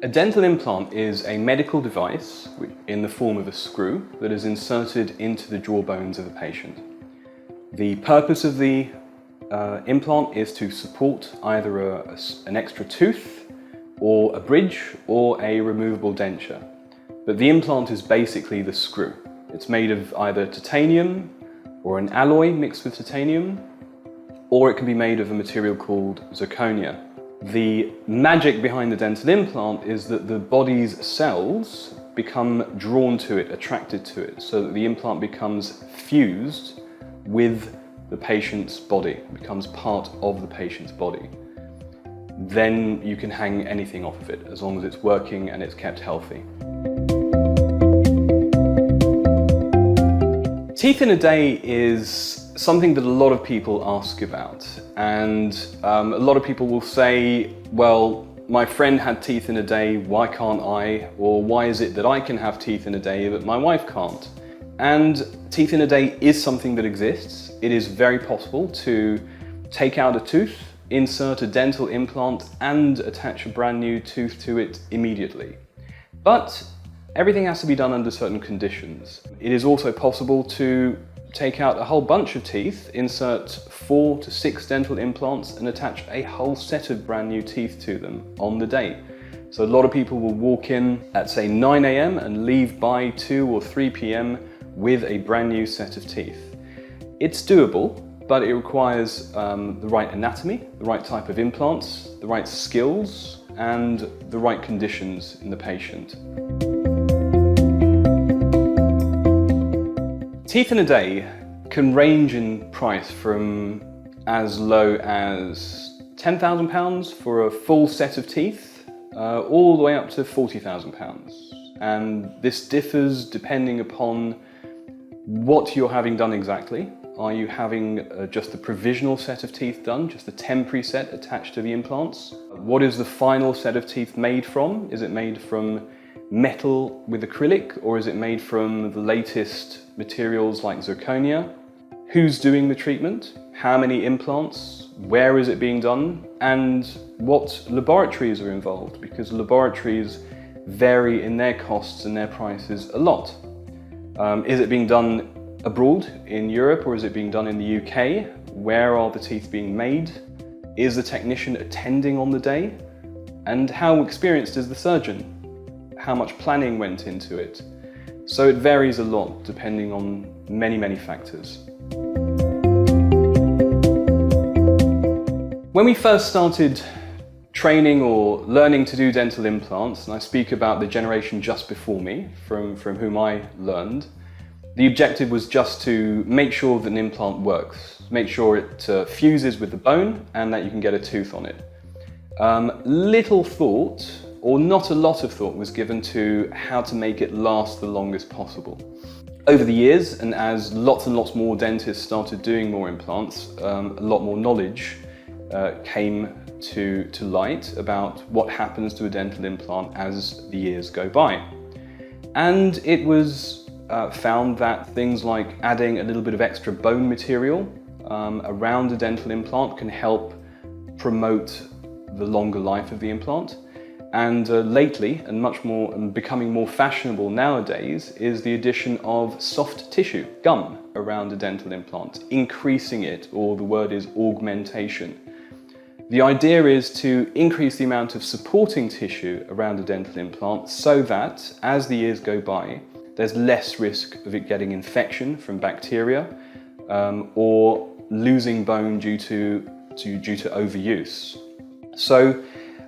A dental implant is a medical device in the form of a screw that is inserted into the jawbones of a patient. The purpose of the implant is to support either an extra tooth or a bridge or a removable denture. But the implant is basically the screw. It's made of either titanium or an alloy mixed with titanium, or it can be made of a material called zirconia. The magic behind the dental implant is that the body's cells become drawn to it, attracted to it, so that the implant becomes fused with the patient's body, becomes part of the patient's body. Then you can hang anything off of it, as long as it's working and it's kept healthy. Teeth in a day is something that a lot of people ask about, and a lot of people will say, well, my friend had teeth in a day, why can't I? Or why is it that I can have teeth in a day but my wife can't? And teeth in a day is something that exists. It is very possible to take out a tooth, insert a dental implant and attach a brand new tooth to it immediately. But everything has to be done under certain conditions. It is also possible to take out a whole bunch of teeth, insert 4 to 6 dental implants and attach a whole set of brand new teeth to them on the day. So a lot of people will walk in at say 9 AM and leave by 2 or 3 PM with a brand new set of teeth. It's doable, but it requires the right anatomy, the right type of implants, the right skills and the right conditions in the patient. Teeth in a day can range in price from as low as £10,000 for a full set of teeth, all the way up to £40,000. And this differs depending upon what you're having done exactly. Are you having just a provisional set of teeth done, just a temporary set attached to the implants? What is the final set of teeth made from? Is it made from metal with acrylic, or is it made from the latest materials like zirconia? Who's doing the treatment? How many implants? Where is it being done? And what laboratories are involved? Because laboratories vary in their costs and their prices a lot. Is it being done abroad in Europe, or is it being done in the UK? Where are the teeth being made? Is the technician attending on the day? And how experienced is the surgeon? How much planning went into it? So it varies a lot depending on many factors. When we first started training or learning to do dental implants, and I speak about the generation just before me, from whom I learned, the objective was just to make sure that an implant works, make sure it fuses with the bone and that you can get a tooth on it. Little thought, or not a lot of thought, was given to how to make it last the longest possible. Over the years, and as lots and lots more dentists started doing more implants, a lot more knowledge came to light about what happens to a dental implant as the years go by. And it was found that things like adding a little bit of extra bone material around a dental implant can help promote the longer life of the implant. And lately, and becoming more fashionable nowadays, is the addition of soft tissue, gum, around a dental implant, increasing it, or the word is augmentation. The idea is to increase the amount of supporting tissue around a dental implant so that, as the years go by, there's less risk of it getting infection from bacteria or losing bone due to overuse. So,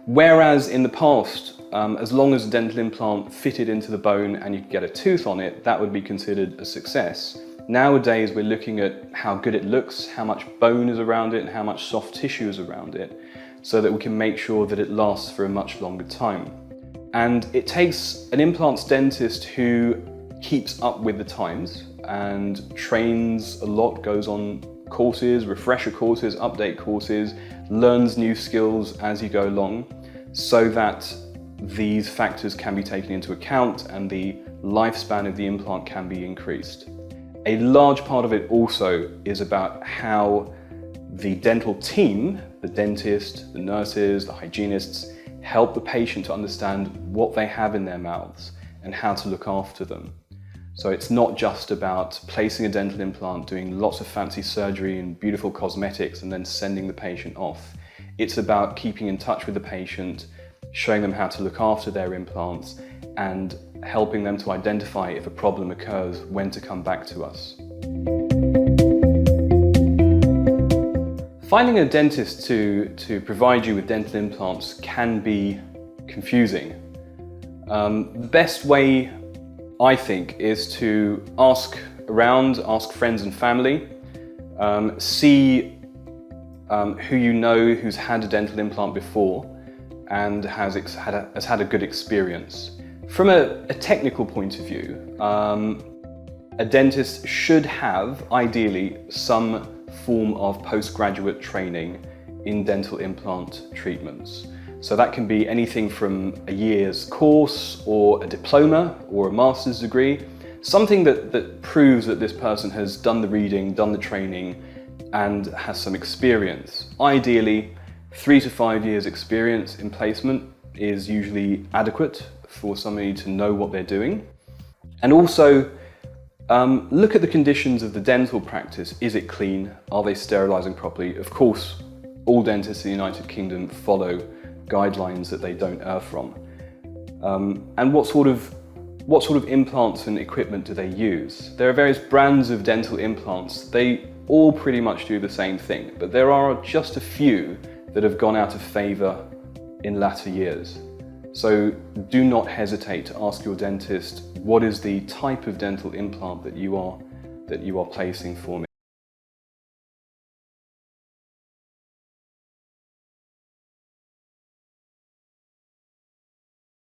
whereas in the past, as long as a dental implant fitted into the bone and you could get a tooth on it, that would be considered a success. Nowadays, we're looking at how good it looks, how much bone is around it, and how much soft tissue is around it, so that we can make sure that it lasts for a much longer time. And it takes an implants dentist who keeps up with the times and trains a lot, goes on courses, refresher courses, update courses, learns new skills as you go along, so that these factors can be taken into account and the lifespan of the implant can be increased. A large part of it also is about how the dental team, the dentist, the nurses, the hygienists, help the patient to understand what they have in their mouths and how to look after them. So it's not just about placing a dental implant, doing lots of fancy surgery and beautiful cosmetics and then sending the patient off. It's about keeping in touch with the patient, showing them how to look after their implants and helping them to identify if a problem occurs, when to come back to us. Finding a dentist to provide you with dental implants can be confusing. The best way, I think, is to ask around, ask friends and family, see who you know who's had a dental implant before and has had a good experience. From a technical point of view, a dentist should have, ideally, some form of postgraduate training in dental implant treatments. So that can be anything from a year's course or a diploma or a master's degree, something that proves that this person has done the reading, done the training, and has some experience. Ideally, 3 to 5 years experience in placement is usually adequate for somebody to know what they're doing. And also, look at the conditions of the dental practice. Is it clean? Are they sterilising properly? Of course, all dentists in the United Kingdom follow guidelines that they don't err from. And what sort of implants and equipment do they use? There are various brands of dental implants. They all pretty much do the same thing, but there are just a few that have gone out of favour in latter years. So do not hesitate to ask your dentist, what is the type of dental implant that you are placing for me?